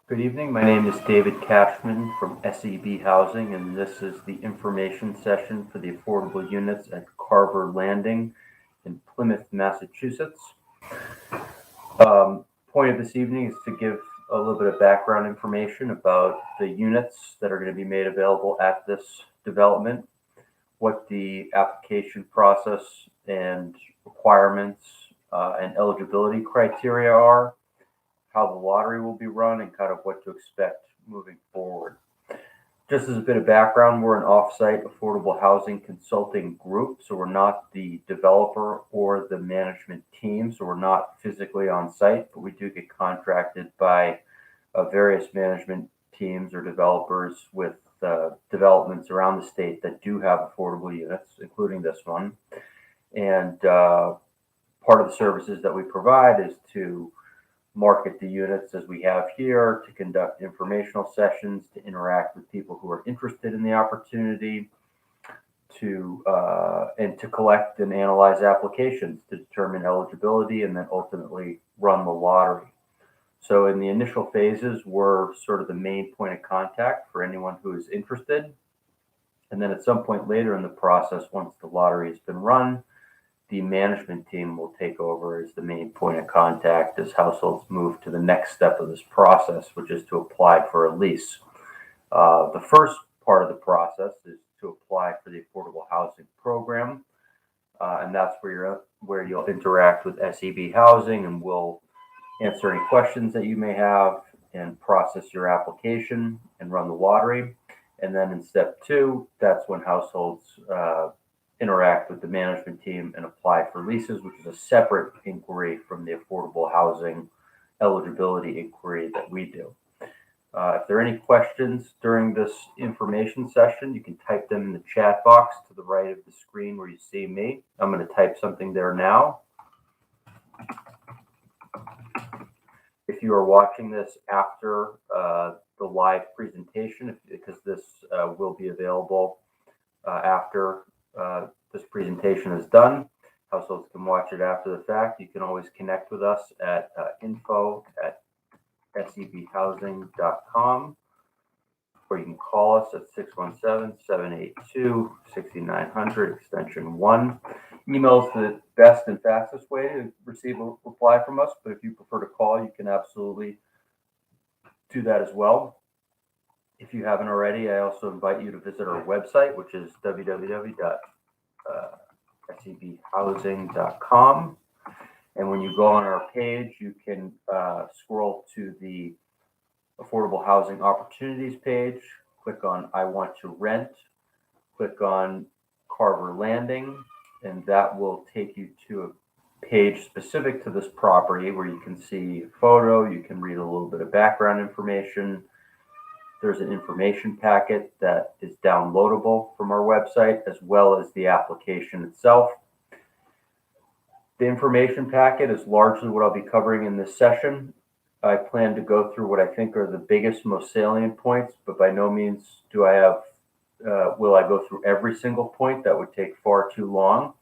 Good evening. My name is David Cashman from SEB Housing, and this is the information session for the affordable units at Carver Landing in Plymouth, Massachusetts. Point of this evening is to give a little bit of background information about the units that are going to be made available at this development, what the application process and requirements and eligibility criteria are, how the lottery will be run, and kind of what to expect moving forward. Just as a bit of background, we're an off-site affordable housing consulting group, so we're not the developer or the management team, so we're not physically on site, but we do get contracted by various management teams or developers with developments around the state that do have affordable units, including this one. And part of the services that we provide is to market the units as we have here, to conduct informational sessions, to interact with people who are interested in the opportunity, and to collect and analyze applications to determine eligibility and then ultimately run the lottery. So in the initial phases, we're sort of the main point of contact for anyone who is interested. And then at some point later in the process, once the lottery has been run, the management team will take over as the main point of contact as households move to the next step of this process, which is to apply for a lease. The first part of the process is to apply for the affordable housing program, and that's where you'll interact with SEB Housing, and we'll answer any questions that you may have and process your application and run the lottery. And then in step two, that's when households interact with the management team and apply for leases, which is a separate inquiry from the affordable housing eligibility inquiry that we do. If there are any questions during this information session, you can type them in the chat box to the right of the screen where you see me. I'm going to type something there now. If you are watching this after the live presentation, because this will be available after this presentation is done, households can watch it after the fact. You can always connect with us at info@sebhousing.com, or you can call us at 617-782-6900, extension 1. Email is the best and fastest way to receive a reply from us, but if you prefer to call, you can absolutely do that as well. If you haven't already, I also invite you to visit our website, which is www.sebhousing.com. And when you go on our page, you can scroll to the Affordable Housing Opportunities page, click on I Want to Rent, click on Carver Landing, and that will take you to a page specific to this property where you can see a photo, you can read a little bit of background information. There's an information packet that is downloadable from our website, as well as the application itself. The information packet is largely what I'll be covering in this session. I plan to go through what I think are the biggest, most salient points, but by no means will I go through every single point. That would take far too long.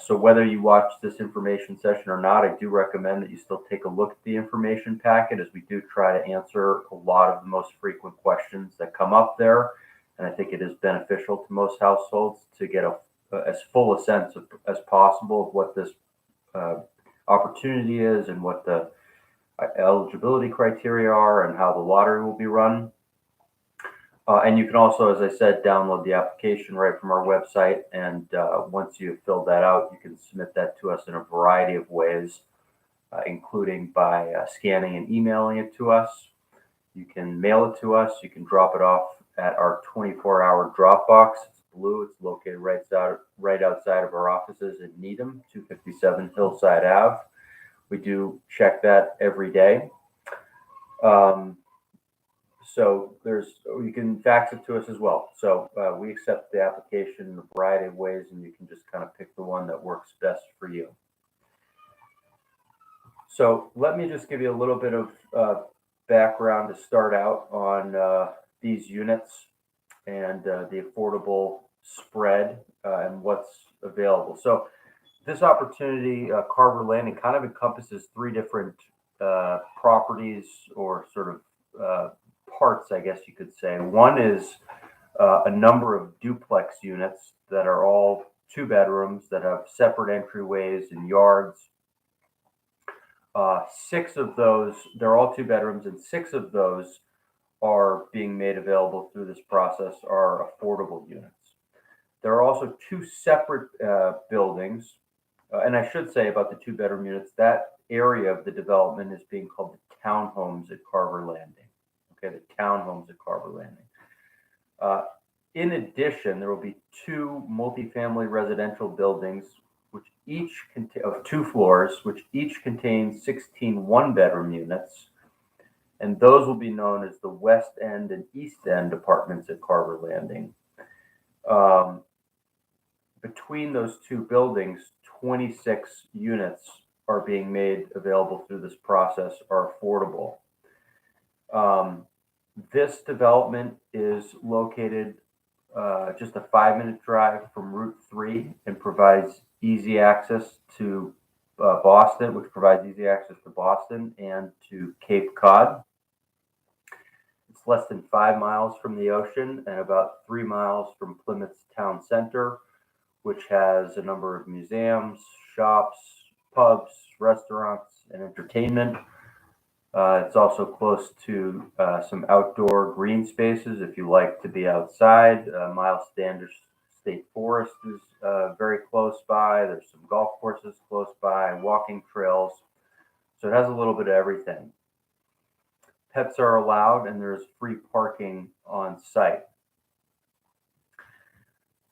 So whether you watch this information session or not, I do recommend that you still take a look at the information packet, as we do try to answer a lot of the most frequent questions that come up there. And I think it is beneficial to most households to get as full a sense as possible of what this opportunity is and what the eligibility criteria are and how the lottery will be run. And you can also, as I said, download the application right from our website. And once you've filled that out, you can submit that to us in a variety of ways, including by scanning and emailing it to us. You can mail it to us. You can drop it off at our 24-hour drop box. It's blue. It's located right outside of our offices in Needham, 257 Hillside Ave. We do check that every day. So you can fax it to us as well. So we accept the application in a variety of ways, and you can just kind of pick the one that works best for you. So let me just give you a little bit of background to start out on these units and the affordable spread and what's available. So this opportunity, Carver Landing, kind of encompasses three different properties or sort of parts, I guess you could say. One is a number of duplex units that are all 2 bedrooms that have separate entryways and yards. 6 of those, they're all 2 bedrooms, and 6 of those are being made available through this process are affordable units. There are also 2 separate buildings, and I should say about the 2-bedroom units, that area of the development is being called the townhomes at Carver Landing. Okay, the townhomes at Carver Landing. In addition, there will be 2 multifamily residential buildings, which each of 2 floors, which each contain 16 one-bedroom units, and those will be known as the West End and East End apartments at Carver Landing. Between those 2 buildings, 26 units are being made available through this process, are affordable. This development is located just a 5-minute drive from Route 3 and provides easy access to Boston, which provides easy access to Boston and to Cape Cod. It's less than 5 miles from the ocean and about 3 miles from Plymouth's town center, which has a number of museums, shops, pubs, restaurants, and entertainment. It's also close to some outdoor green spaces if you like to be outside. Miles Standish State Forest is very close by. There's some golf courses close by, walking trails. So it has a little bit of everything. Pets are allowed, and there's free parking on site.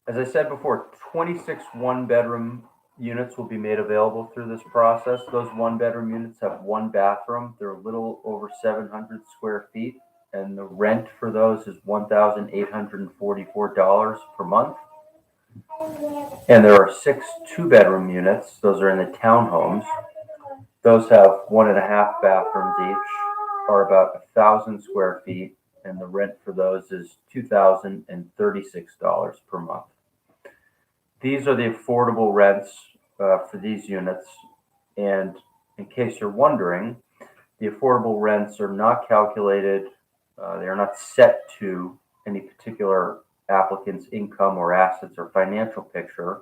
As I said before, 26 one-bedroom units will be made available through this process. Those one-bedroom units have 1 bathroom. They're a little over 700 square feet, and the rent for those is $1,844 per month. And there are 6 two-bedroom units. Those are in the townhomes. Those have 1.5 bathrooms each, are about 1,000 square feet, and the rent for those is $2,036 per month. These are the affordable rents for these units, and in case you're wondering, the affordable rents are not calculated, they are not set to any particular applicant's income or assets or financial picture.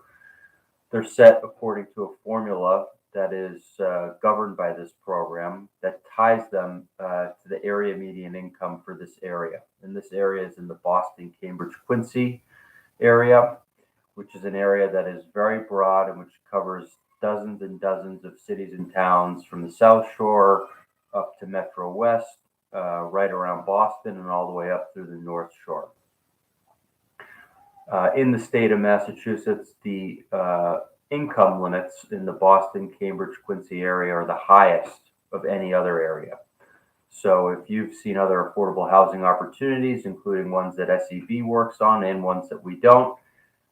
They're set according to a formula that is governed by this program that ties them to the area median income for this area. And this area is in the Boston, Cambridge, Quincy area, which is an area that is very broad and which covers dozens and dozens of cities and towns from the South Shore up to Metro West, right around Boston, and all the way up through the North Shore. In the state of Massachusetts, the income limits in the Boston, Cambridge, Quincy area are the highest of any other area. So if you've seen other affordable housing opportunities, including ones that SEB works on and ones that we don't,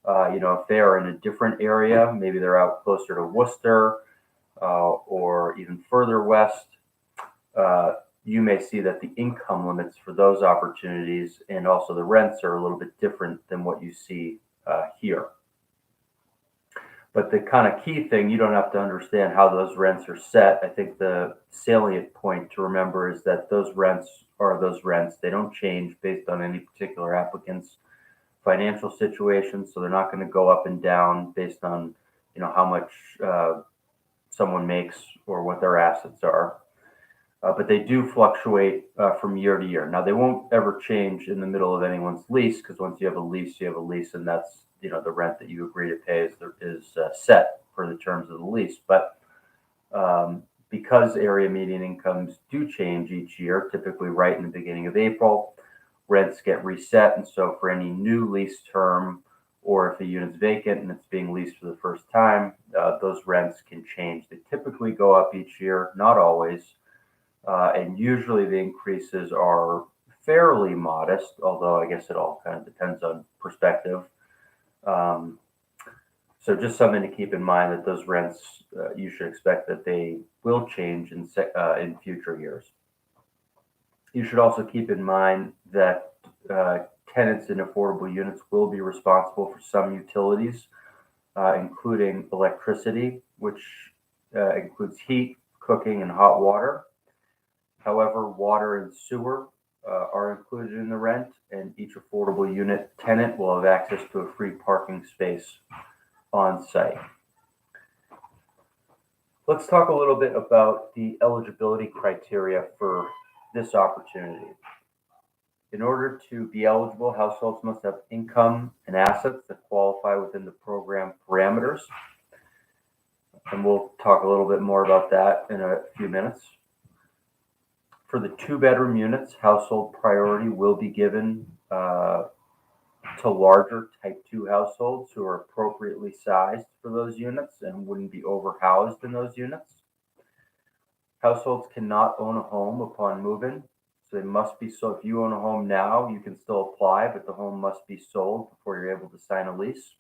if they are in a different area, maybe they're out closer to Worcester or even further west, you may see that the income limits for those opportunities and also the rents are a little bit different than what you see here. But the kind of key thing, you don't have to understand how those rents are set. I think the salient point to remember is that those rents are those rents. They don't change based on any particular applicant's financial situation. So they're not going to go up and down based on, how much someone makes or what their assets are. But they do fluctuate from year to year. Now, they won't ever change in the middle of anyone's lease, because once you have a lease, and that's, the rent that you agree to pay is set for the terms of the lease. But because area median incomes do change each year, typically right in the beginning of April, rents get reset. And so for any new lease term, or if a unit's vacant and it's being leased for the first time, those rents can change. They typically go up each year, not always. And usually the increases are fairly modest, although I guess it all kind of depends on perspective. So just something to keep in mind, that those rents, you should expect that they will change in future years. You should also keep in mind that tenants in affordable units will be responsible for some utilities, including electricity, which includes heat, cooking, and hot water. However, water and sewer are included in the rent, and each affordable unit tenant will have access to a free parking space on site. Let's talk a little bit about the eligibility criteria for this opportunity. In order to be eligible, households must have income and assets that qualify within the program parameters. And we'll talk a little bit more about that in a few minutes. For the 2-bedroom units, household priority will be given to larger type 2 households who are appropriately sized for those units and wouldn't be overhoused in those units. Households cannot own a home upon move-in, so they must be sold. If you own a home now, you can still apply, but the home must be sold before you're able to sign a lease.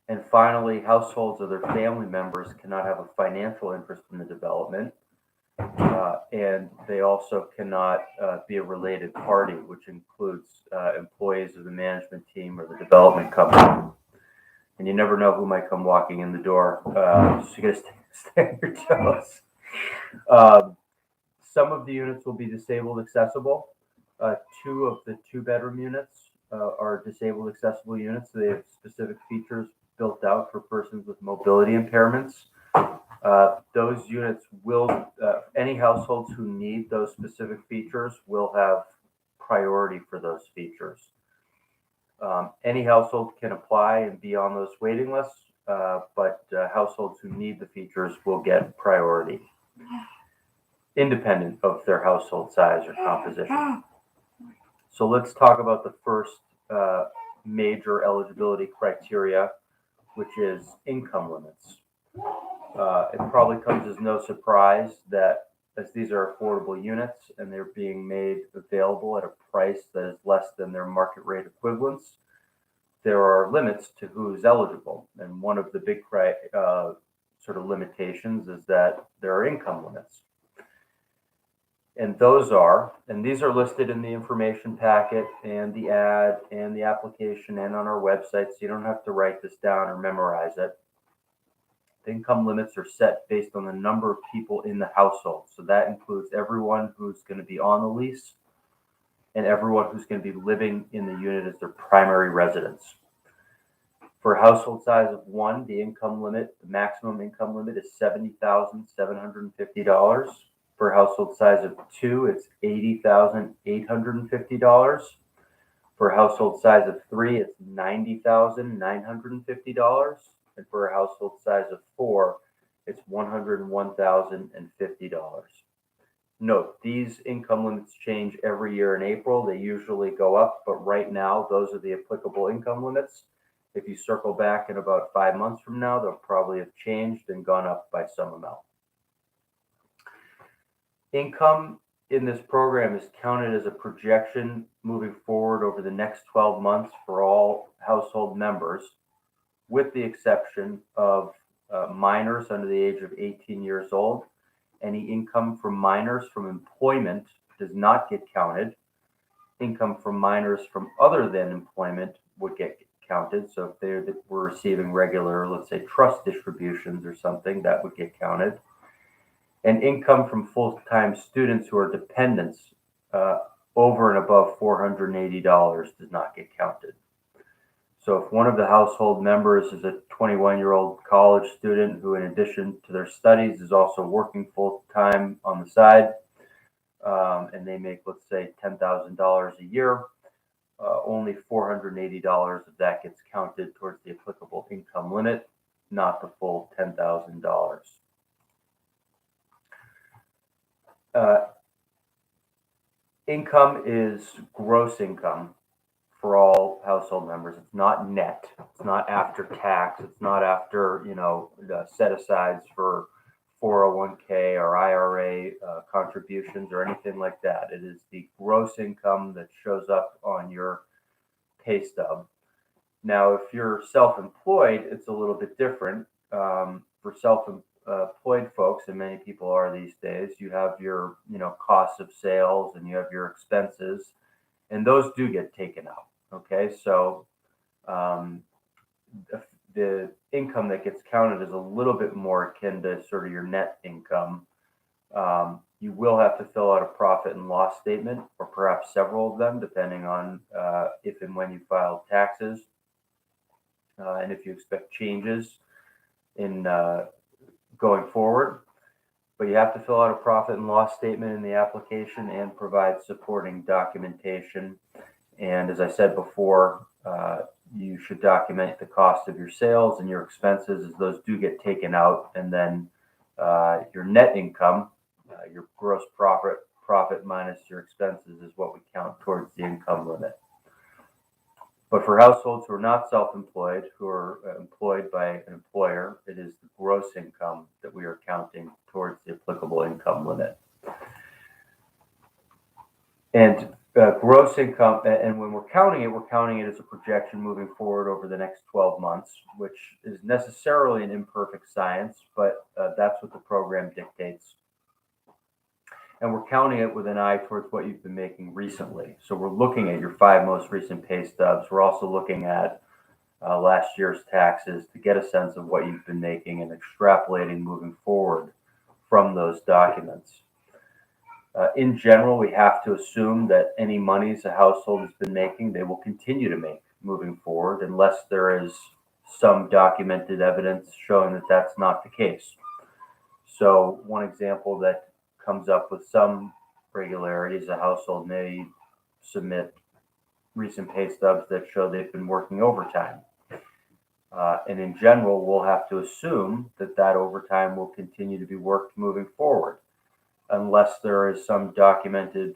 And finally, households or their family members cannot have a financial interest in the development, and they also cannot be a related party, which includes employees of the management team or the development company. And you never know who might come walking in the door, so you gotta stay on your toes. Some of the units will be disabled accessible. 2 of the 2-bedroom units are disabled accessible units. So they have specific features built out for persons with mobility impairments. Those units will, any households who need those specific features will have priority for those features. Any household can apply and be on those waiting lists, but households who need the features will get priority, independent of their household size or composition. So let's talk about the first major eligibility criteria, which is income limits. It probably comes as no surprise that as these are affordable units and they're being made available at a price that is less than their market rate equivalents, there are limits to who's eligible. And one of the big sort of limitations is that there are income limits. And these are listed in the information packet and the ad and the application and on our website, so you don't have to write this down or memorize it. The income limits are set based on the number of people in the household. So that includes everyone who's going to be on the lease and everyone who's going to be living in the unit as their primary residence. For a household size of 1, the maximum income limit is $70,750. For a household size of 2, it's $80,850. For a household size of 3, it's $90,950. And for a household size of 4, it's $101,050. Note, these income limits change every year in April. They usually go up, but right now, those are the applicable income limits. If you circle back in about 5 months from now, they'll probably have changed and gone up by some amount. Income in this program is counted as a projection moving forward over the next 12 months for all household members, with the exception of minors under the age of 18 years old. Any income from minors from employment does not get counted. Income from minors from other than employment would get counted. So if they were receiving regular, let's say, trust distributions or something, that would get counted. And income from full-time students who are dependents over and above $480 does not get counted. So if one of the household members is a 21-year-old college student who, in addition to their studies, is also working full-time on the side, and they make, let's say, $10,000 a year, only $480 of that gets counted towards the applicable income limit, not the full $10,000. Income is gross income for all household members. It's not net. It's not after tax. It's not after, set asides for 401k or IRA contributions or anything like that. It is the gross income that shows up on your pay stub. Now, if you're self-employed, it's a little bit different. For self-employed folks, and many people are these days, you have your, costs of sales and you have your expenses, and those do get taken out. Okay, so the income that gets counted is a little bit more akin to sort of your net income. You will have to fill out a profit and loss statement, or perhaps several of them, depending on if and when you file taxes, and if you expect changes in going forward. But you have to fill out a profit and loss statement in the application and provide supporting documentation. And as I said before, you should document the cost of your sales and your expenses, as those do get taken out. And then your net income, your gross profit minus your expenses, is what we count towards the income limit. But for households who are not self-employed, who are employed by an employer, it is the gross income that we are counting towards the applicable income limit. And gross income, and when we're counting it as a projection moving forward over the next 12 months, which is necessarily an imperfect science, but that's what the program dictates. And we're counting it with an eye towards what you've been making recently. So we're looking at your 5 most recent pay stubs. We're also looking at last year's taxes to get a sense of what you've been making and extrapolating moving forward from those documents. In general, we have to assume that any monies a household has been making, they will continue to make moving forward, unless there is some documented evidence showing that that's not the case. So one example that comes up with some regularity is a household may submit recent pay stubs that show they've been working overtime. And in general, we'll have to assume that that overtime will continue to be worked moving forward, unless there is some documented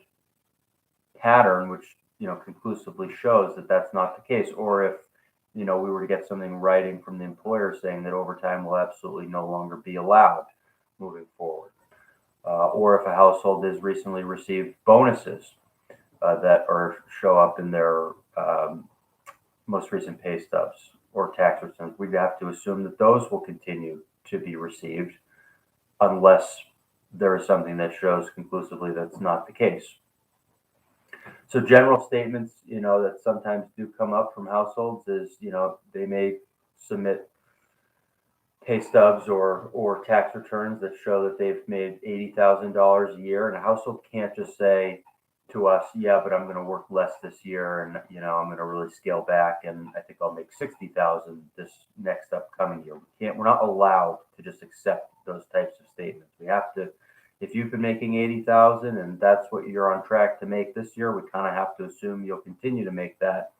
pattern which conclusively shows that that's not the case, or if we were to get something in writing from the employer saying that overtime will absolutely no longer be allowed moving forward, or if a household has recently received bonuses that show up in their most recent pay stubs or tax returns, we'd have to assume that those will continue to be received, unless there is something that shows conclusively that's not the case. So general statements, that sometimes do come up from households is, they may submit pay stubs or tax returns that show that they've made $80,000 a year, and a household can't just say to us, yeah, but I'm going to work less this year, and I'm going to really scale back, and I think I'll make $60,000 this next upcoming year. We're not allowed to just accept those types of statements. We have to. If you've been making $80,000 and that's what you're on track to make this year, we kind of have to assume you'll continue to make that,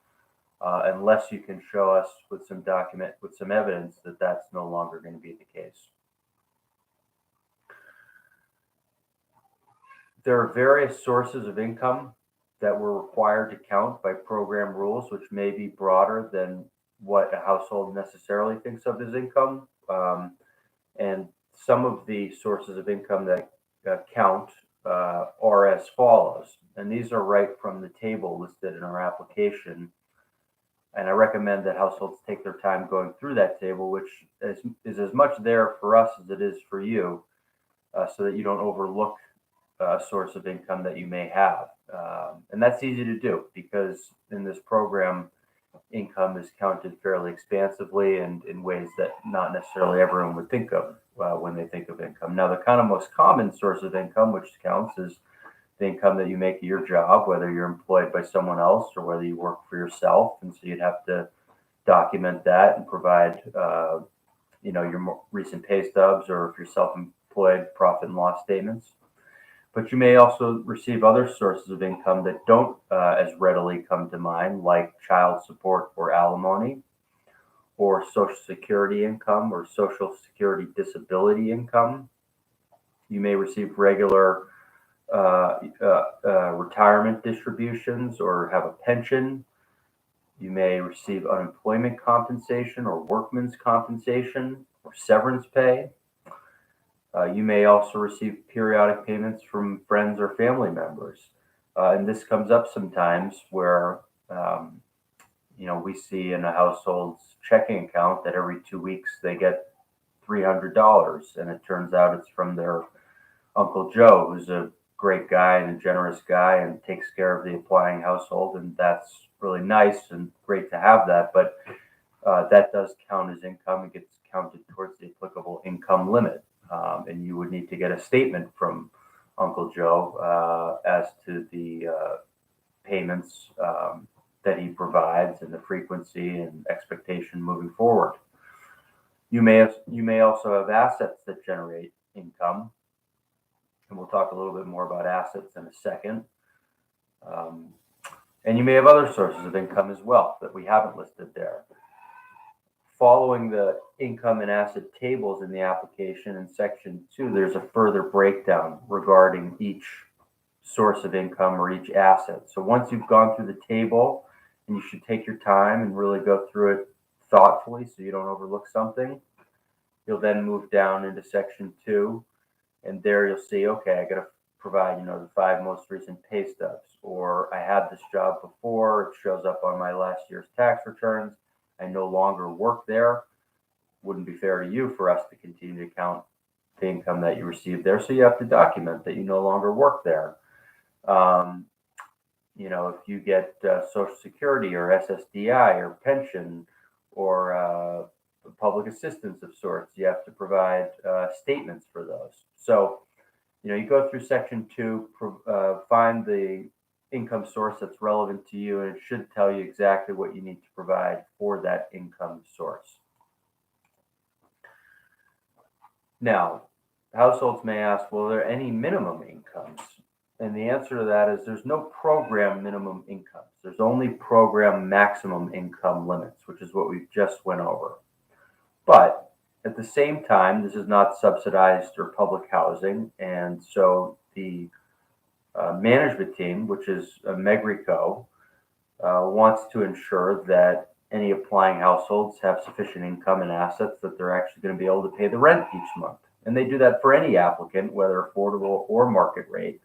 unless you can show us with some evidence that that's no longer going to be the case. There are various sources of income that we're required to count by program rules, which may be broader than what a household necessarily thinks of as income. And some of the sources of income that count are as follows. And these are right from the table listed in our application. And I recommend that households take their time going through that table, which is as much there for us as it is for you, so that you don't overlook a source of income that you may have. And that's easy to do, because in this program, income is counted fairly expansively and in ways that not necessarily everyone would think of when they think of income. Now, the kind of most common source of income which counts is the income that you make at your job, whether you're employed by someone else or whether you work for yourself. And so you'd have to document that and provide, your more recent pay stubs, or if you're self-employed, profit and loss statements. But you may also receive other sources of income that don't as readily come to mind, like child support or alimony, or Social Security income or Social Security disability income. You may receive regular retirement distributions or have a pension. You may receive unemployment compensation or workman's compensation or severance pay. You may also receive periodic payments from friends or family members. And this comes up sometimes where, we see in a household's checking account that every 2 weeks they get $300. And it turns out it's from their Uncle Joe, who's a great guy and a generous guy and takes care of the applying household. And that's really nice and great to have that. But that does count as income. It gets counted towards the applicable income limit. And you would need to get a statement from Uncle Joe as to the payments that he provides and the frequency and expectation moving forward. You may also have assets that generate income, and we'll talk a little bit more about assets in a second. And you may have other sources of income as well that we haven't listed there. Following the income and asset tables in the application in section 2, there's a further breakdown regarding each source of income or each asset. So once you've gone through the table, and you should take your time and really go through it thoughtfully so you don't overlook something, you'll then move down into section 2, and there you'll see, okay, I got to provide, the 5 most recent pay stubs, or I had this job before, it shows up on my last year's tax returns, I no longer work there. Wouldn't be fair to you for us to continue to count the income that you received there, so you have to document that you no longer work there. If you get Social Security or SSDI or pension or public assistance of sorts, you have to provide statements for those. So, you go through section 2, find the income source that's relevant to you, and it should tell you exactly what you need to provide for that income source. Now, households may ask, well, are there any minimum incomes? And the answer to that is there's no program minimum incomes. There's only program maximum income limits, which is what we just went over. But at the same time, this is not subsidized or public housing. And so the management team, which is a Megrico, wants to ensure that any applying households have sufficient income and assets that they're actually going to be able to pay the rent each month. And they do that for any applicant, whether affordable or market rate.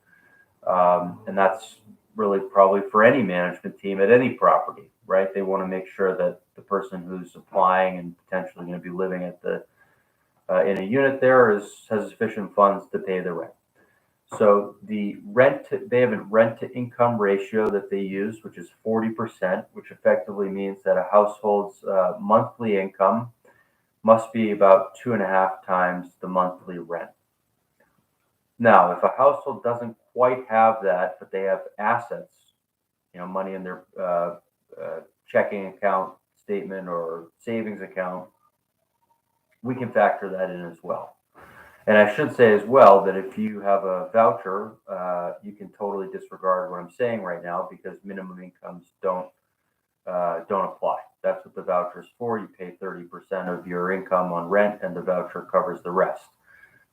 And that's really probably for any management team at any property, right? They want to make sure that the person who's applying and potentially going to be living at in a unit there has sufficient funds to pay the rent. So they have a rent to income ratio that they use, which is 40%, which effectively means that a household's monthly income must be about 2.5 times the monthly rent. Now, if a household doesn't quite have that, but they have assets, money in their checking account statement or savings account, we can factor that in as well. And I should say as well that if you have a voucher, you can totally disregard what I'm saying right now because minimum incomes don't apply. That's what the voucher is for. You pay 30% of your income on rent, and the voucher covers the rest.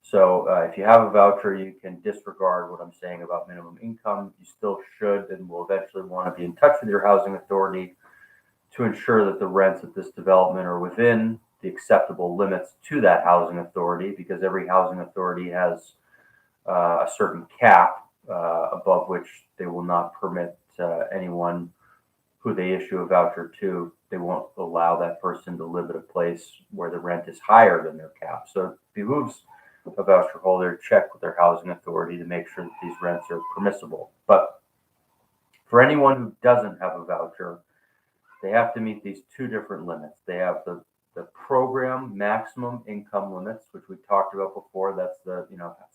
So if you have a voucher, you can disregard what I'm saying about minimum income. You still should and will eventually want to be in touch with your housing authority to ensure that the rents at this development are within the acceptable limits to that housing authority, because every housing authority has a certain cap above which they will not permit anyone who they issue a voucher to. They won't allow that person to live at a place where the rent is higher than their cap. So it behooves a voucher holder check with their housing authority to make sure that these rents are permissible. But for anyone who doesn't have a voucher, they have to meet these 2 different limits. They have the program maximum income limits, which we talked about before. That's the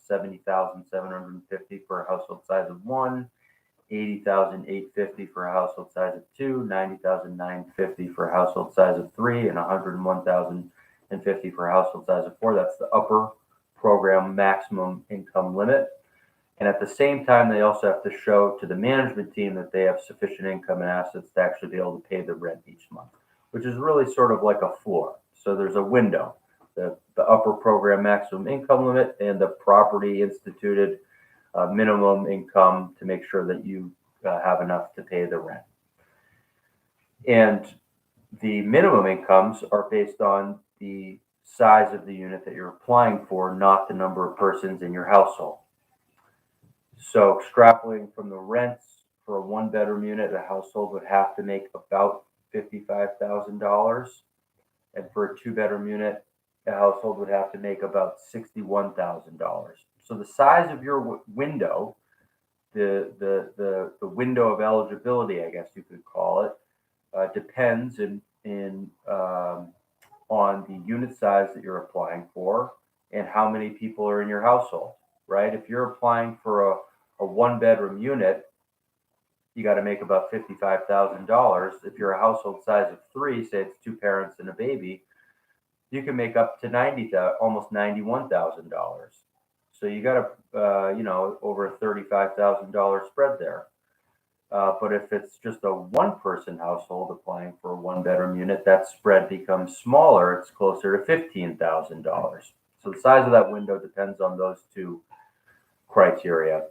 $70,750 for a household size of 1, $80,850 for a household size of 2, $90,950 for a household size of 3, and $101,050 for a household size of 4. That's the upper program maximum income limit. And at the same time, they also have to show to the management team that they have sufficient income and assets to actually be able to pay the rent each month, which is really sort of like a floor. So there's a window, the upper program maximum income limit and the property instituted minimum income to make sure that you have enough to pay the rent. And the minimum incomes are based on the size of the unit that you're applying for, not the number of persons in your household. So extrapolating from the rents for a 1-bedroom unit, a household would have to make about $55,000. And for a 2-bedroom unit, a household would have to make about $61,000. So the size of your window, the window of eligibility, I guess you could call it, depends on the unit size that you're applying for and how many people are in your household. right? If you're applying for a one-bedroom unit, you got to make about $55,000. If you're a household size of three, say it's two parents and a baby, you can make up to almost $91,000. So you got over a $35,000 spread there. But if it's just a one-person household applying for a one-bedroom unit, that spread becomes smaller. It's closer to $15,000. So the size of that window depends on those two criteria.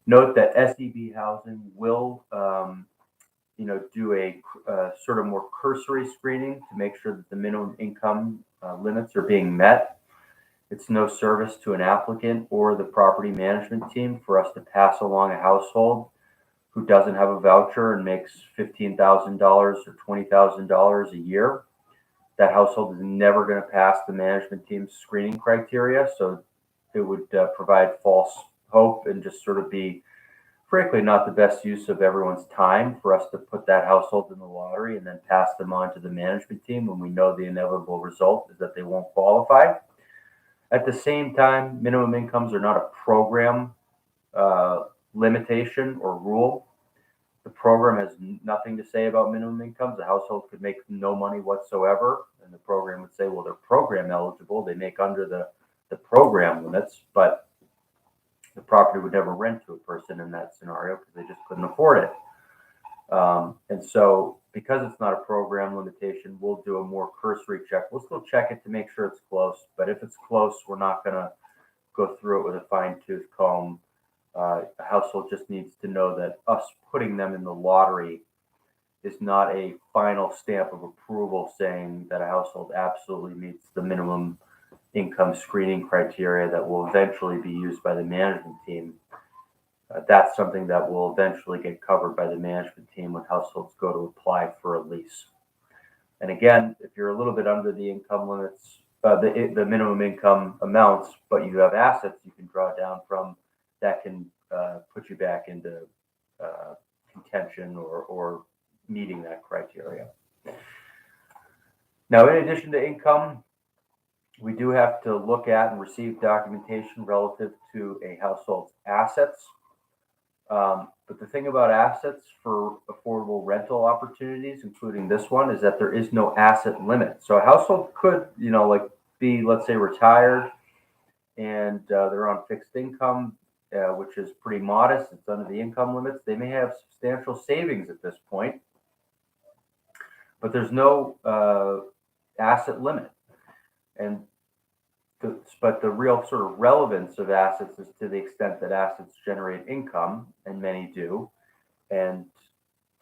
Note that SEB housing will, do a sort of more cursory screening to make sure that the minimum income limits are being met. It's no service to an applicant or the property management team for us to pass along a household who doesn't have a voucher and makes $15,000 or $20,000 a year. That household is never going to pass the management team's screening criteria, so it would provide false hope and just sort of be, frankly, not the best use of everyone's time for us to put that household in the lottery and then pass them on to the management team when we know the inevitable result is that they won't qualify. At the same time, minimum incomes are not a program limitation or rule. The program has nothing to say about minimum incomes. A household could make no money whatsoever, and the program would say, well, they're program eligible. They make under the program limits, but the property would never rent to a person in that scenario because they just couldn't afford it. And so because it's not a program limitation, we'll do a more cursory check. We'll still check it to make sure it's close, but if it's close, we're not going to go through it with a fine-tooth comb. A household just needs to know that us putting them in the lottery is not a final stamp of approval saying that a household absolutely meets the minimum income screening criteria that will eventually be used by the management team. That's something that will eventually get covered by the management team when households go to apply for a lease. And again, if you're a little bit under the income limits, the minimum income amounts, but you have assets you can draw down from, that can put you back into contention or meeting that criteria. Now, in addition to income, we do have to look at and receive documentation relative to a household's assets. But the thing about assets for affordable rental opportunities, including this one, is that there is no asset limit. So a household could, be, let's say, retired and they're on fixed income, which is pretty modest. It's under the income limits. They may have substantial savings at this point, but there's no asset limit. But the real sort of relevance of assets is to the extent that assets generate income, and many do. And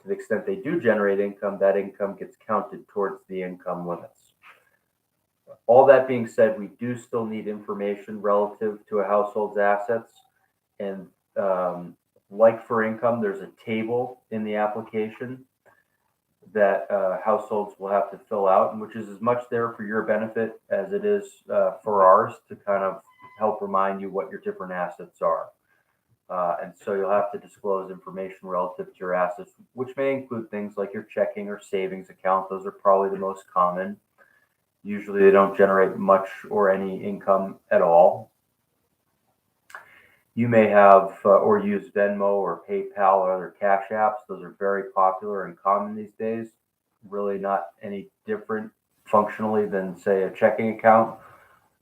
to the extent they do generate income, that income gets counted towards the income limits. All that being said, we do still need information relative to a household's assets. And like for income, there's a table in the application that households will have to fill out, and which is as much there for your benefit as it is for ours to kind of help remind you what your different assets are. And so you'll have to disclose information relative to your assets, which may include things like your checking or savings account. Those are probably the most common. Usually they don't generate much or any income at all. You may have or use Venmo or PayPal or other cash apps. Those are very popular and common these days. Really not any different functionally than, say, a checking account.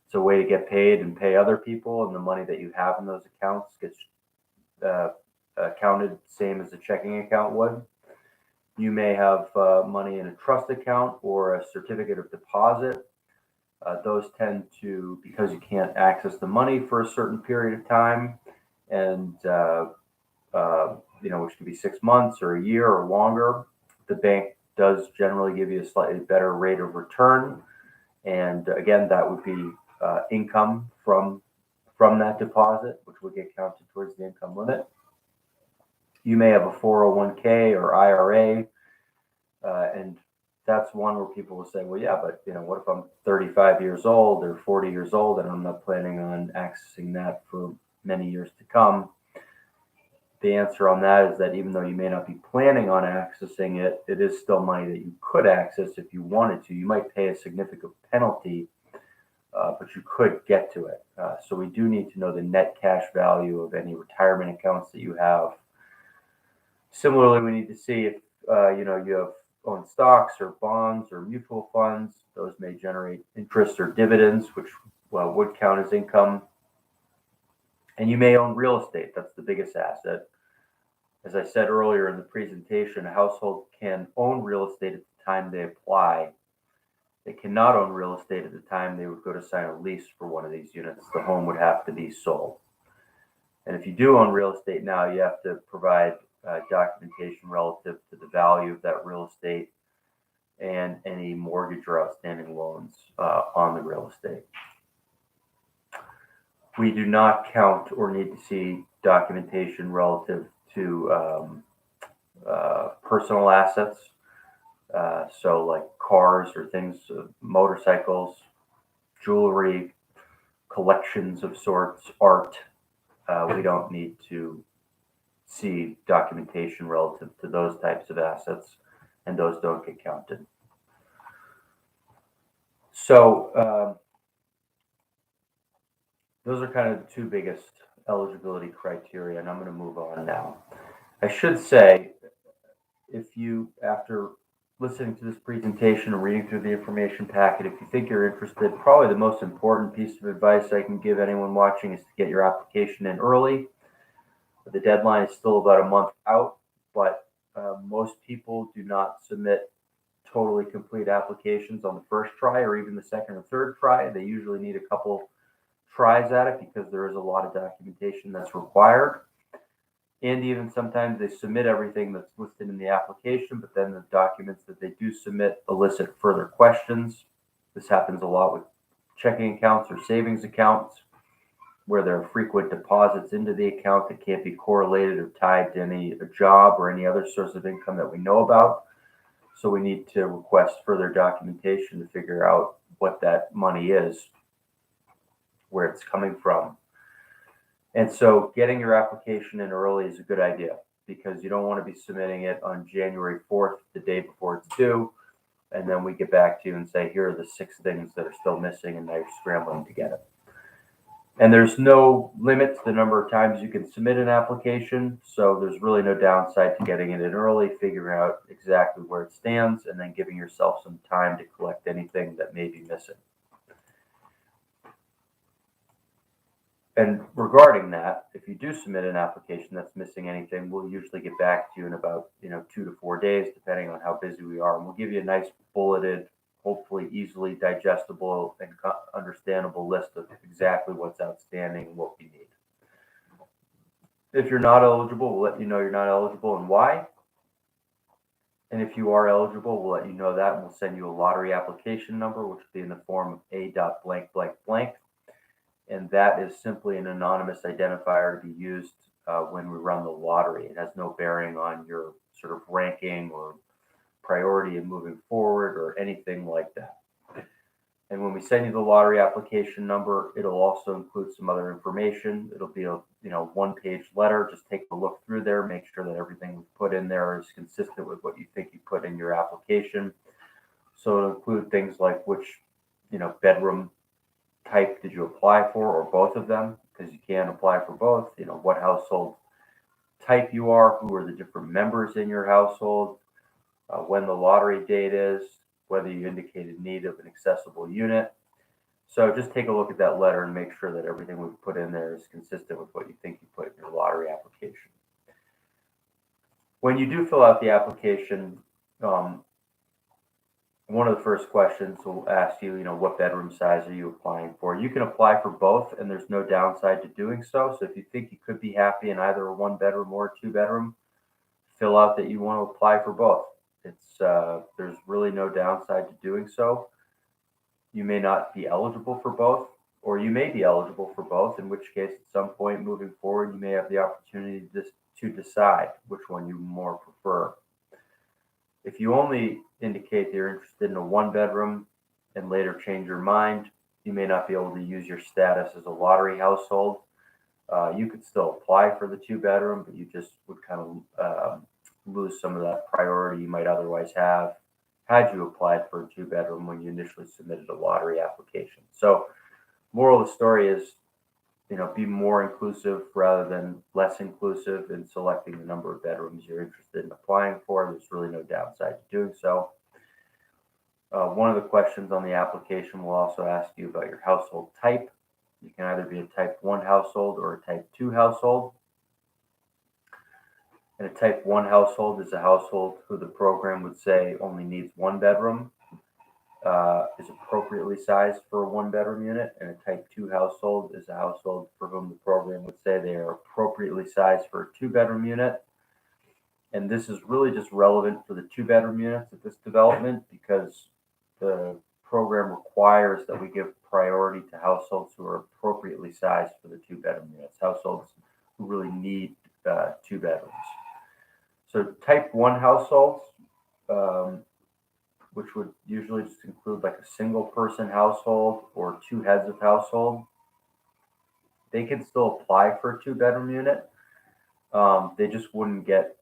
It's a way to get paid and pay other people, and the money that you have in those accounts gets counted same as a checking account would. You may have money in a trust account or a certificate of deposit. Those tend to, because you can't access the money for a certain period of time, and which can be 6 months or a year or longer, the bank does generally give you a slightly better rate of return. And again, that would be income from that deposit, which would get counted towards the income limit. You may have a 401k or IRA, and that's one where people will say, well, yeah, but what if I'm 35 years old or 40 years old and I'm not planning on accessing that for many years to come? The answer on that is that even though you may not be planning on accessing it, it is still money that you could access if you wanted to. You might pay a significant penalty but you could get to it. So we do need to know the net cash value of any retirement accounts that you have. Similarly, we need to see if you have own stocks or bonds or mutual funds. Those may generate interest or dividends, which would count as income. And you may own real estate. That's the biggest asset. As I said earlier in the presentation, a household can own real estate at the time they apply. They cannot own real estate at the time they would go to sign a lease for one of these units. The home would have to be sold. And if you do own real estate now, you have to provide documentation relative to the value of that real estate and any mortgage or outstanding loans on the real estate. We do not count or need to see documentation relative to personal assets. So like cars or things, motorcycles, jewelry, collections of sorts, art. We don't need to see documentation relative to those types of assets, and those don't get counted. So those are kind of the two biggest eligibility criteria, and I'm going to move on now. I should say, if you, after listening to this presentation and reading through the information packet, if you think you're interested, probably the most important piece of advice I can give anyone watching is to get your application in early. The deadline is still about a month out, but most people do not submit totally complete applications on the first try or even the second or third try. They usually need a couple tries at it because there is a lot of documentation that's required. And even sometimes they submit everything that's listed in the application, but then the documents that they do submit elicit further questions. This happens a lot with checking accounts or savings accounts, where there are frequent deposits into the account that can't be correlated or tied to a job or any other source of income that we know about. So we need to request further documentation to figure out what that money is, where it's coming from. And so getting your application in early is a good idea, because you don't want to be submitting it on January 4th, the day before it's due, and then we get back to you and say, here are the 6 things that are still missing, and now you're scrambling to get it. And there's no limit to the number of times you can submit an application, so there's really no downside to getting it in early, figuring out exactly where it stands, and then giving yourself some time to collect anything that may be missing. And regarding that, if you do submit an application that's missing anything, we'll usually get back to you in about 2 to 4 days, depending on how busy we are. And we'll give you a nice bulleted, hopefully easily digestible and understandable list of exactly what's outstanding and what we need. If you're not eligible, we'll let you know you're not eligible and why. And if you are eligible, we'll let you know that, and we'll send you a lottery application number, which will be in the form of A.blank. And that is simply an anonymous identifier to be used when we run the lottery. It has no bearing on your sort of ranking or priority in moving forward or anything like that. And when we send you the lottery application number, it'll also include some other information. It'll be a one-page letter. Just take a look through there, make sure that everything we put in there is consistent with what you think you put in your application. So it'll include things like which bedroom type did you apply for, or both of them, because you can apply for both. What household type you are, who are the different members in your household, when the lottery date is, whether you indicated need of an accessible unit. So just take a look at that letter and make sure that everything we've put in there is consistent with what you think you put in your lottery application. When you do fill out the application, one of the first questions will ask you, what bedroom size are you applying for? You can apply for both, and there's no downside to doing so. So if you think you could be happy in either a 1-bedroom or a 2-bedroom, fill out that you want to apply for both. There's really no downside to doing so. You may not be eligible for both, or you may be eligible for both, in which case at some point moving forward, you may have the opportunity to decide which one you more prefer. If you only indicate that you're interested in a 1-bedroom and later change your mind, you may not be able to use your status as a lottery household. You could still apply for the 2-bedroom, but you just would kind of lose some of that priority you might otherwise have had you applied for a 2-bedroom when you initially submitted a lottery application. So Moral of the story is, be more inclusive rather than less inclusive in selecting the number of bedrooms you're interested in applying for. There's really no downside to doing so. One of the questions on the application will also ask you about your household type. You can either be a type 1 household or a type 2 household. And a type 1 household is a household who the program would say only needs one bedroom, is appropriately sized for a 1-bedroom unit. And a type 2 household is a household for whom the program would say they are appropriately sized for a 2-bedroom unit. And this is really just relevant for the 2-bedroom units at this development because the program requires that we give priority to households who are appropriately sized for the 2-bedroom units, households who really need 2 bedrooms. So type 1 households, which would usually just include like a single person household or 2 heads of household, they can still apply for a 2-bedroom unit. They just wouldn't get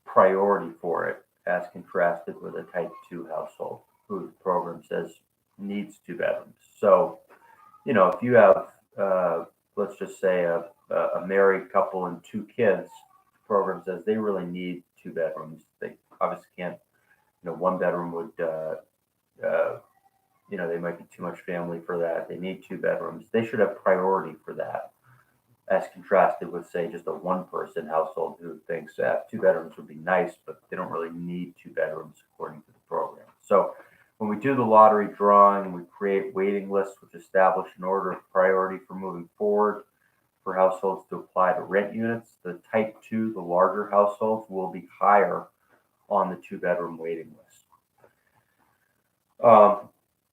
priority for it as contrasted with a type 2 household who the program says needs 2 bedrooms. So, if you have, let's just say a married couple and 2 kids, the program says they really need 2 bedrooms. They obviously can't, 1 bedroom would, they might be too much family for that. They need 2 bedrooms. They should have priority for that, as contrasted with, say, just a 1-person household who thinks that 2 bedrooms would be nice, but they don't really need 2 bedrooms according to the program. So when we do the lottery drawing, we create waiting lists which establish an order of priority for moving forward for households to apply to rent units. The type 2, the larger households, will be higher on the 2-bedroom waiting list.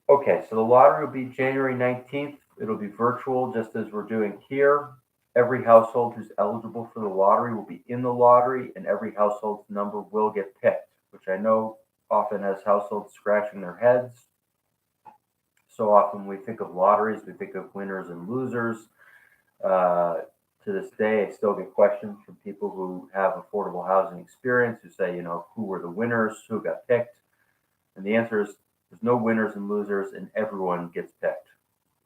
Okay, so the lottery will be January 19th. It'll be virtual, just as we're doing here. Every household who's eligible for the lottery will be in the lottery, and every household's number will get picked, which I know often has households scratching their heads. So often when we think of lotteries, we think of winners and losers. To this day, I still get questions from people who have affordable housing experience who say, who were the winners, who got picked? And the answer is there's no winners and losers, and everyone gets picked.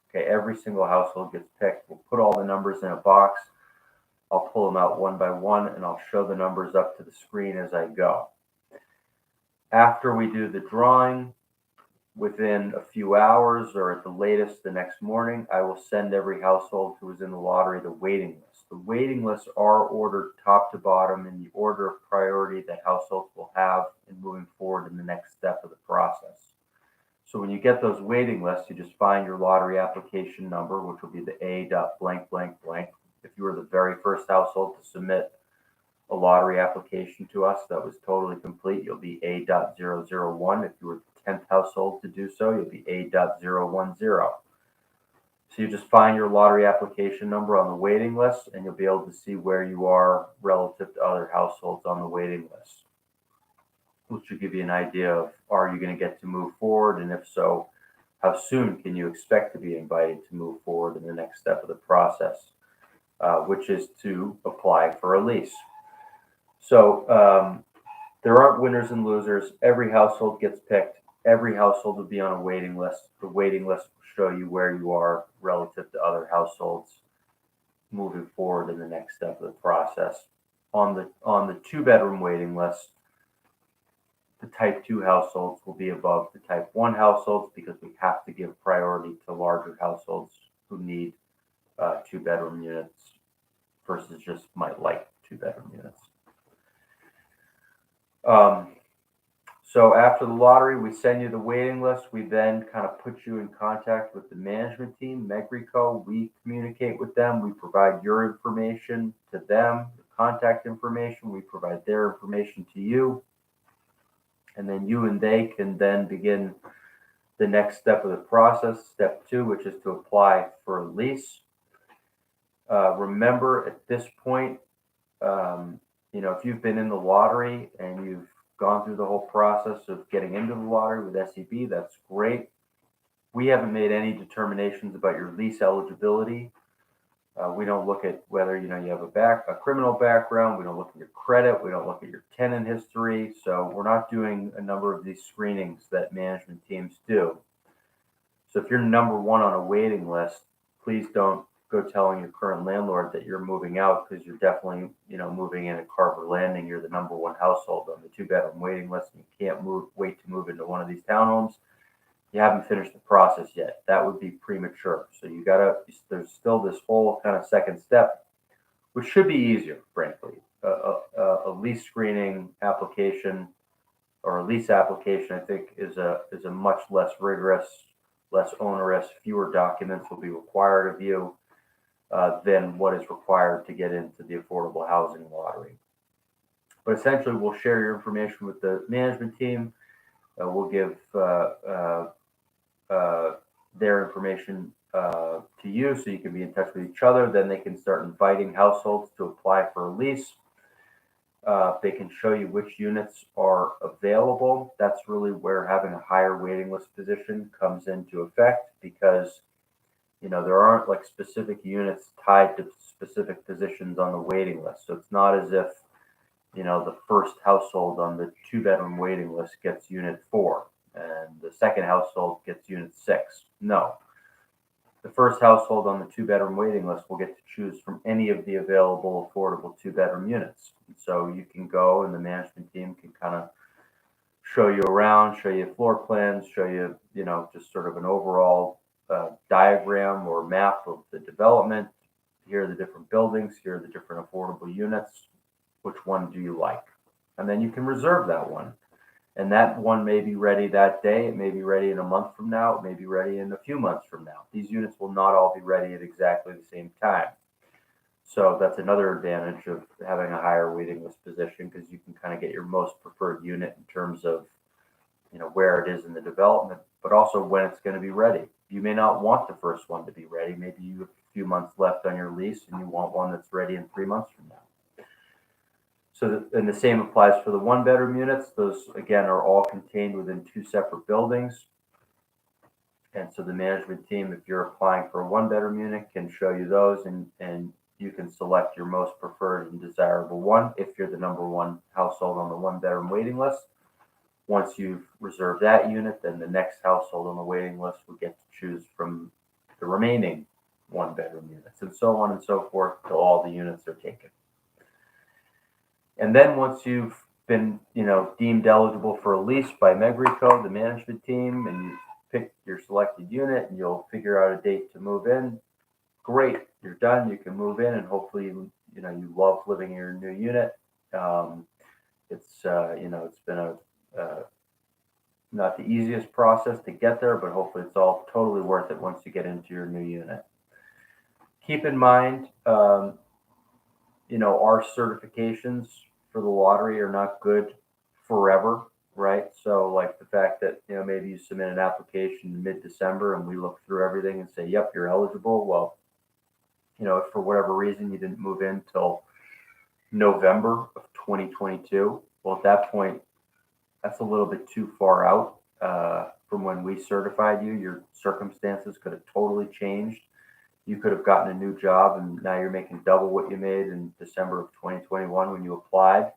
Okay, every single household gets picked. We'll put all the numbers in a box. I'll pull them out one by one, and I'll show the numbers up to the screen as I go. After we do the drawing, within a few hours or at the latest the next morning, I will send every household who is in the lottery the waiting list. The waiting lists are ordered top to bottom in the order of priority that households will have in moving forward in the next step of the process. So when you get those waiting lists, you just find your lottery application number, which will be the A.blank blank blank. If you were the very first household to submit a lottery application to us that was totally complete, you'll be A.001. If you were the 10th household to do so, you'll be A.010. So you just find your lottery application number on the waiting list, and you'll be able to see where you are relative to other households on the waiting list, which will give you an idea of, are you going to get to move forward? And if so, how soon can you expect to be invited to move forward in the next step of the process, which is to apply for a lease. So there aren't winners and losers. Every household gets picked. Every household will be on a waiting list. The waiting list will show you where you are relative to other households moving forward in the next step of the process. On the 2-bedroom waiting list, the type 2 households will be above the type 1 households because we have to give priority to larger households who need 2-bedroom units versus just might like 2-bedroom units. So after the lottery, we send you the waiting list. We then kind of put you in contact with the management team, Megrico. We communicate with them. We provide your information to them, the contact information. We provide their information to you. And then you and they can then begin the next step of the process, step 2, which is to apply for a lease. Remember, at this point, if you've been in the lottery and you've gone through the whole process of getting into the lottery with SEB, that's great. We haven't made any determinations about your lease eligibility. We don't look at whether you have a criminal background. We don't look at your credit. We don't look at your tenant history. So we're not doing a number of these screenings that management teams do. So if you're number 1 on a waiting list, please don't go telling your current landlord that you're moving out, because you're definitely, moving in at Carver Landing. You're the number one household on the 2-bedroom waiting list, and you can't wait to move into one of these townhomes. You haven't finished the process yet. That would be premature. So there's still this whole kind of second step, which should be easier, frankly. A lease screening application or a lease application, I think, is a much less rigorous, less onerous, fewer documents will be required of you than what is required to get into the affordable housing lottery. But essentially, we'll share your information with the management team. We'll give their information to you, so you can be in touch with each other. Then they can start inviting households to apply for a lease. They can show you which units are available. That's really where having a higher waiting list position comes into effect, because there aren't like specific units tied to specific positions on the waiting list. So it's not as if the first household on the 2-bedroom waiting list gets unit 4 and the second household gets unit 6. No. The first household on the 2-bedroom waiting list will get to choose from any of the available affordable 2-bedroom units. So you can go, and the management team can kind of show you around, show you floor plans, show you, just sort of an overall diagram or map of the development. Here are the different buildings. Here are the different affordable units. Which one do you like? And then you can reserve that one. And that one may be ready that day. It may be ready in a month from now. It may be ready in a few months from now. These units will not all be ready at exactly the same time. So that's another advantage of having a higher waiting list position, because you can kind of get your most preferred unit in terms of, where it is in the development, but also when it's going to be ready. You may not want the first one to be ready. Maybe you have a few months left on your lease and you want one that's ready in 3 months from now. So, and the same applies for the 1-bedroom units. Those, again, are all contained within 2 separate buildings. And so the management team, if you're applying for a 1-bedroom unit, can show you those, and you can select your most preferred and desirable one if you're the number one household on the 1-bedroom waiting list. Once you've reserved that unit, then the next household on the waiting list will get to choose from the remaining 1-bedroom units, and so on and so forth till all the units are taken. And then once you've been, deemed eligible for a lease by Megrico, the management team, and you pick your selected unit, and you'll figure out a date to move in. Great, you're done. You can move in, and hopefully, you love living in your new unit. It's been not the easiest process to get there, but hopefully it's all totally worth it once you get into your new unit. Keep in mind, our certifications for the lottery are not good forever, right? So like the fact that, maybe you submit an application in mid-December and we look through everything and say, yep, you're eligible. Well, if for whatever reason you didn't move in till November of 2022, well, at that point, that's a little bit too far out from when we certified you. Your circumstances could have totally changed. You could have gotten a new job, and now you're making double what you made in December of 2021 when you applied.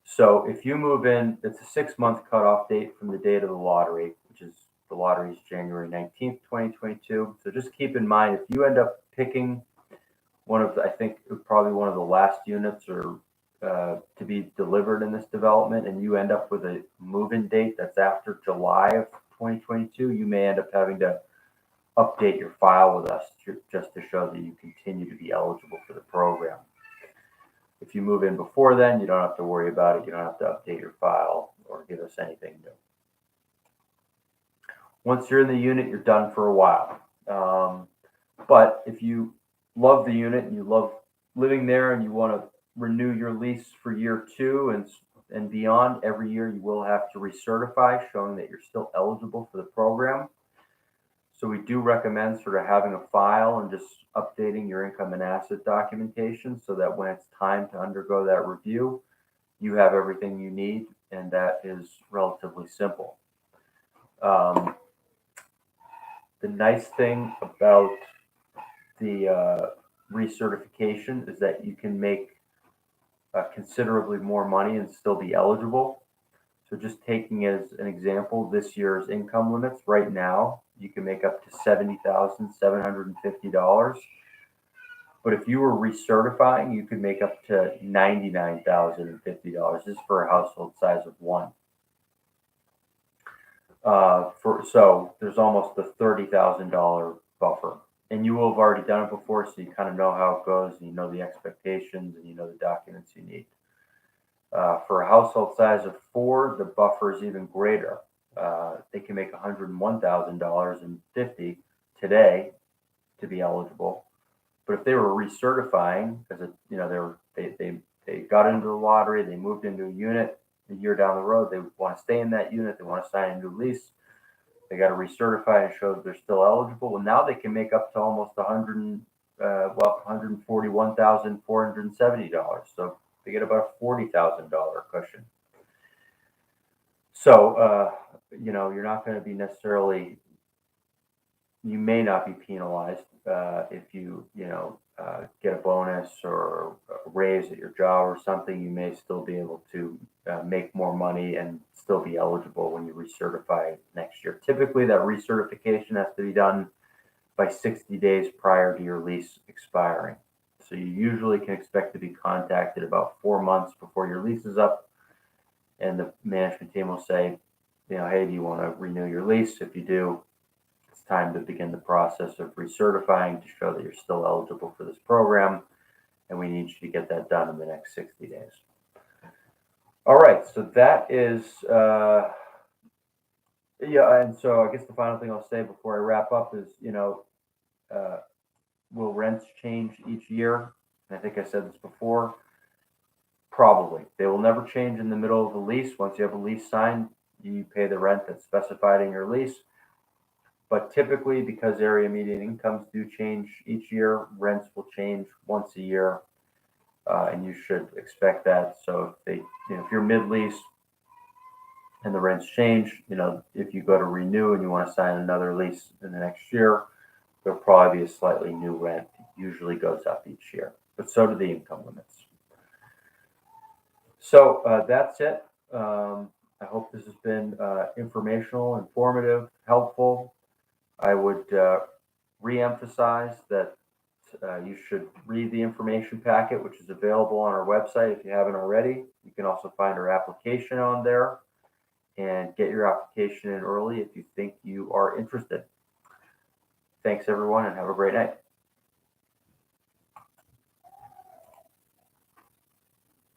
So if you move in, it's a 6-month cutoff date from the date of the lottery, which is the lottery is January 19th, 2022. So just keep in mind, if you end up picking I think probably one of the last units or to be delivered in this development, and you end up with a move-in date that's after July of 2022, you may end up having to update your file with us just to show that you continue to be eligible for the program. If you move in before then, you don't have to worry about it. You don't have to update your file or give us anything new. Once you're in the unit, you're done for a while. But if you love the unit and you love living there and you want to renew your lease for year 2 and beyond, every year you will have to recertify, showing that you're still eligible for the program. So we do recommend sort of having a file and just updating your income and asset documentation so that when it's time to undergo that review, you have everything you need, and that is relatively simple. The nice thing about the recertification is that you can make considerably more money and still be eligible. So just taking as an example, this year's income limits right now, you can make up to $70,750. But if you were recertifying, you could make up to $99,050. This is for a household size of one. So there's almost a $30,000 buffer, and you will have already done it before, so you kind of know how it goes, and you know the expectations, and you know the documents you need. For a household size of four, the buffer is even greater. They can make $101,050 today to be eligible. But if they were recertifying, because they got into the lottery, they moved into a unit, a year down the road, they want to stay in that unit, they want to sign a new lease, they got to recertify and show that they're still eligible. Well, now they can make up to almost $141,470. So they get about a $40,000 cushion. So you're not going to be necessarily, you may not be penalized if you get a bonus or a raise at your job or something. You may still be able to make more money and still be eligible when you recertify next year. Typically, that recertification has to be done by 60 days prior to your lease expiring. So you usually can expect to be contacted about 4 months before your lease is up, and the management team will say, hey, do you want to renew your lease? If you do, it's time to begin the process of recertifying to show that you're still eligible for this program, and we need you to get that done in the next 60 days. All right, so that is, and so I guess the final thing I'll say before I wrap up is, will rents change each year? And I think I said this before. Probably. They will never change in the middle of the lease. Once you have a lease signed, you pay the rent that's specified in your lease. But typically, because area median incomes do change each year, rents will change once a year, and you should expect that. So if you're mid-lease and the rents change, if you go to renew and you want to sign another lease in the next year, there'll probably be a slightly new rent. It usually goes up each year, but so do the income limits. So that's it. I hope this has been informational, informative, helpful. I would re-emphasize that you should read the information packet, which is available on our website if you haven't already. You can also find our application on there and get your application in early if you think you are interested. Thanks, everyone, and have a great night.